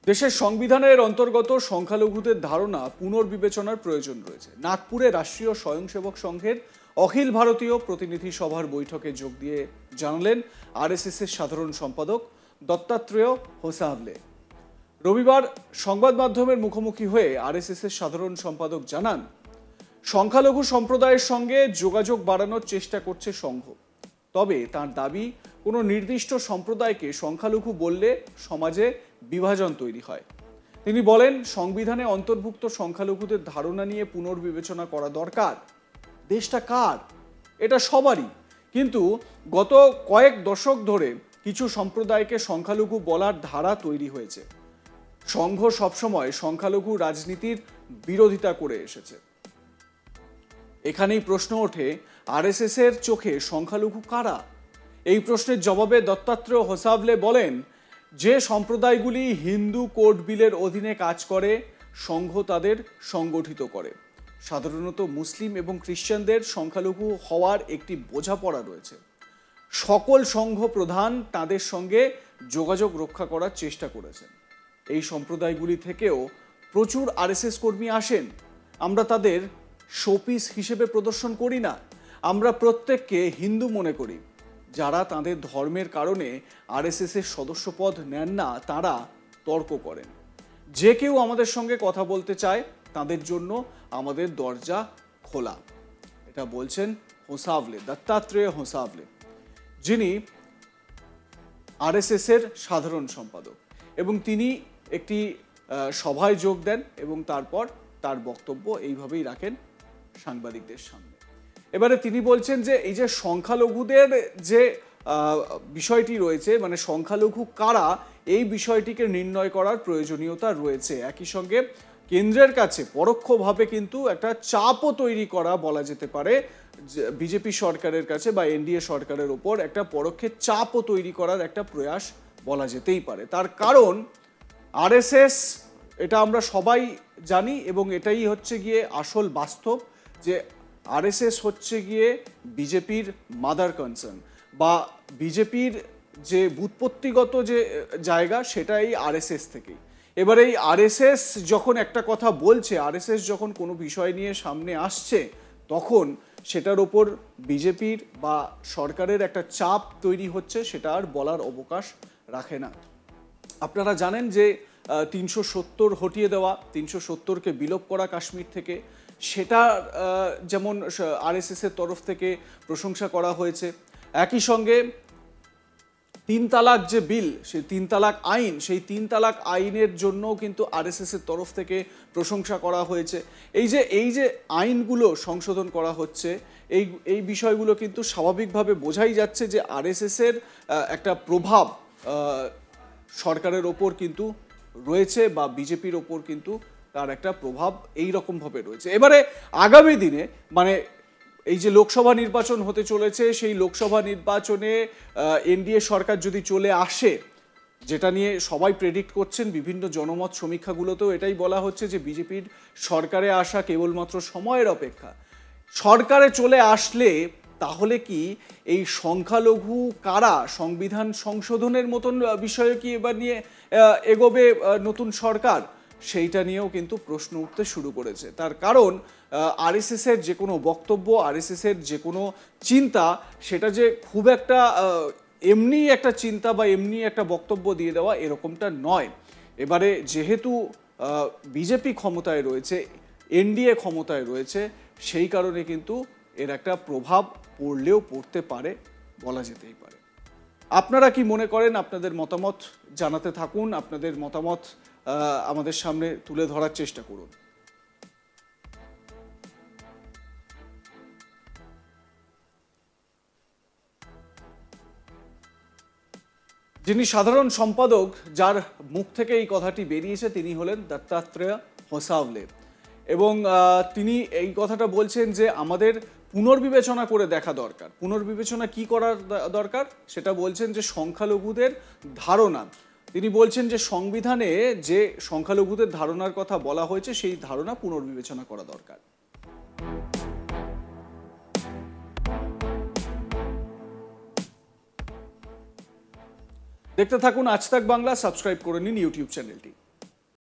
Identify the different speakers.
Speaker 1: দেশের সংবিধানের অন্তর্গত সংখ্যালঘুদের ধারণা পুনর্বিবেচনার প্রয়োজন রয়েছে। নাগপুরে রাষ্ট্রীয় স্বয়ংসেবক সংঘের অখিল ভারতীয় প্রতিনিধি সভার বৈঠকে যোগ দিয়ে জানালেন আরএসএসের সাধারণ সম্পাদক দত্তাত্রেয় হোসাভলে। রবিবার সংবাদ মাধ্যমের মুখোমুখি হয়ে আরএসএসের সাধারণ সম্পাদক জানান, সংখ্যালঘু সম্প্রদায়ের সঙ্গে যোগাযোগ বাড়ানোর চেষ্টা করছে সংঘ। তবে তার দাবি, কোনো নির্দিষ্ট সম্প্রদায়কে সংখ্যালঘু বললে সমাজে বিভাজন তৈরি হয়। তিনি বলেন, সংবিধানে অন্তর্ভুক্ত সংখ্যালঘুদের ধারণা নিয়ে পুনর্বিবেচনা করা দরকার। দেশটা কার? এটা সবারই। কিন্তু গত কয়েক দশক ধরে কিছু সম্প্রদায়কে সংখ্যালঘু বলার ধারা তৈরি হয়েছে। সংঘ সবসময় সংখ্যালঘু রাজনীতির বিরোধিতা করে এসেছে। এখানেই প্রশ্ন ওঠে, আরএসএস এর চোখে সংখ্যালঘু কারা? এই প্রশ্নের জবাবে দত্তাত্রেয় হোসাভলে বলেন, যে সম্প্রদায়গুলি হিন্দু কোড বিলের অধীনে কাজ করে, সংঘ তাদের সংগঠিত করে। সাধারণত মুসলিম এবং খ্রিস্টানদের সংখ্যালঘু হওয়ার একটি বোঝাপড়া রয়েছে। সকল সংঘ প্রধান তাদের সঙ্গে যোগাযোগ রক্ষা করার চেষ্টা করেছেন। এই সম্প্রদায়গুলি থেকেও প্রচুর আরএসএস কর্মী আসেন। আমরা তাদের শোপিস হিসেবে প্রদর্শন করি না। আমরা প্রত্যেককে হিন্দু মনে করি। যারা তাদের ধর্মের কারণে আরএসএস এর সদস্যপদ নেন না, তারা তর্ক করেন। যে কেউ আমাদের সঙ্গে কথা বলতে চায়, তাদের জন্য আমাদের দরজা খোলা। এটা বলছেন হোসাভলে, দত্তাত্রেয় হোসাভলে, যিনি আরএসএস এর সাধারণ সম্পাদক। এবং তিনি একটি সভায় যোগ দেন এবং তারপর তার বক্তব্য এইভাবেই রাখেন সাংবাদিকদের সামনে। এবারে তিনি বলছেন যে এই যে সংখ্যালঘুদের যে বিষয়টি রয়েছে, মানে সংখ্যালঘু কারা, এই বিষয়টিকে নির্ণয় করার প্রয়োজনীয়তা রয়েছে। একই সঙ্গে কেন্দ্রের কাছে পরোক্ষভাবে কিন্তু একটা চাপও তৈরি করা বলা যেতে পারে, বিজেপি সরকারের কাছে বা এনডিএ সরকারের ওপর একটা পরোক্ষে চাপও তৈরি করার একটা প্রয়াস বলা যেতেই পারে। তার কারণ আরএসএস, এটা আমরা সবাই জানি এবং এটাই হচ্ছে গিয়ে আসল বাস্তব, যে আরএসএস হচ্ছে গিয়ে বিজেপির মাদার কনসার্ন, বা বিজেপির যে ব্যুৎপত্তিগত যে জায়গা, সেটা এই আরএসএস থেকেই। এবার এই আরএসএস যখন একটা কথা বলছে, আরএসএস যখন কোনো বিষয় নিয়ে সামনে আসছে, তখন সেটার ওপর বিজেপির বা সরকারের একটা চাপ তৈরি হচ্ছে, সেটা আর বলার অবকাশ রাখে না। আপনারা জানেন যে 370 হটিয়ে দেওয়া, 370কে বিলোপ করা কাশ্মীর থেকে, সেটা যেমন আরএসএস এর তরফ থেকে প্রশংসা করা হয়েছে। একই সঙ্গে 3 তালাক যে বিল, সেই 3 তালাক আইন, সেই 3 তালাক আইনের জন্য কিন্তু আরএসএস এর তরফ থেকে প্রশংসা করা হয়েছে। এই যে আইনগুলো সংশোধন করা হচ্ছে, এই বিষয়গুলো কিন্তু স্বাভাবিকভাবে বোঝাই যাচ্ছে যে আরএসএস এর একটা প্রভাব সরকারের ওপর কিন্তু রয়েছে, বা বিজেপির ওপর কিন্তু তার একটা প্রভাব এই রকমভাবে রয়েছে। এবারে আগামী দিনে, মানে এই যে লোকসভা নির্বাচন হতে চলেছে, সেই লোকসভা নির্বাচনে এনডিএ সরকার যদি চলে আসে, যেটা নিয়ে সবাই প্রেডিক্ট করছেন, বিভিন্ন জনমত সমীক্ষাগুলোতেও এটাই বলা হচ্ছে যে বিজেপির সরকারে আসা কেবলমাত্র সময়ের অপেক্ষা। সরকারে চলে আসলে তাহলে কি এই সংখ্যালঘু কারা সংবিধান সংশোধনের মতন বিষয়ে কি এবার নিয়ে এগোবে নতুন সরকার? সেইটা নিয়েও কিন্তু প্রশ্ন উঠতে শুরু করেছে। তার কারণ আরএসএস এর যে কোনো বক্তব্য, আরএসএস এর যে কোনো চিন্তা, সেটা যে খুব একটা এমনি একটা চিন্তা বা এমনি একটা বক্তব্য দিয়ে দেওয়া, এরকমটা নয়। এবারে যেহেতু বিজেপি ক্ষমতায় রয়েছে, এনডিএ ক্ষমতায় রয়েছে, সেই কারণে কিন্তু এর একটা প্রভাব পড়লেও পড়তে পারে, বলা যেতেই পারে। আপনারা কি মনে করেন? আপনাদের মতামত জানাতে থাকুন। আপনাদের মতামত আমাদের সামনে তুলে ধরার চেষ্টা করুন। যিনি সাধারণ সম্পাদক, যার মুখ থেকে এই কথাটি বেরিয়েছে, তিনি হলেন দত্তাত্রেয় হোসাভলে। এবং তিনি এই কথাটা বলছেন যে আমাদের পুনর্বিবেচনা করে দেখা দরকার। পুনর্বিবেচনা কি করার দরকার সেটা বলছেন যে সংখ্যালঘুদের ধারণা। তিনি বলছেন যে সংবিধানে যে সংখ্যালঘুদের ধারণার কথা বলা হয়েছে, সেই ধারণা পুনর্বিবেচনা করা দরকার। দেখতে থাকুন আজ তাক বাংলা, সাবস্ক্রাইব করে নিন ইউটিউব চ্যানেলটি।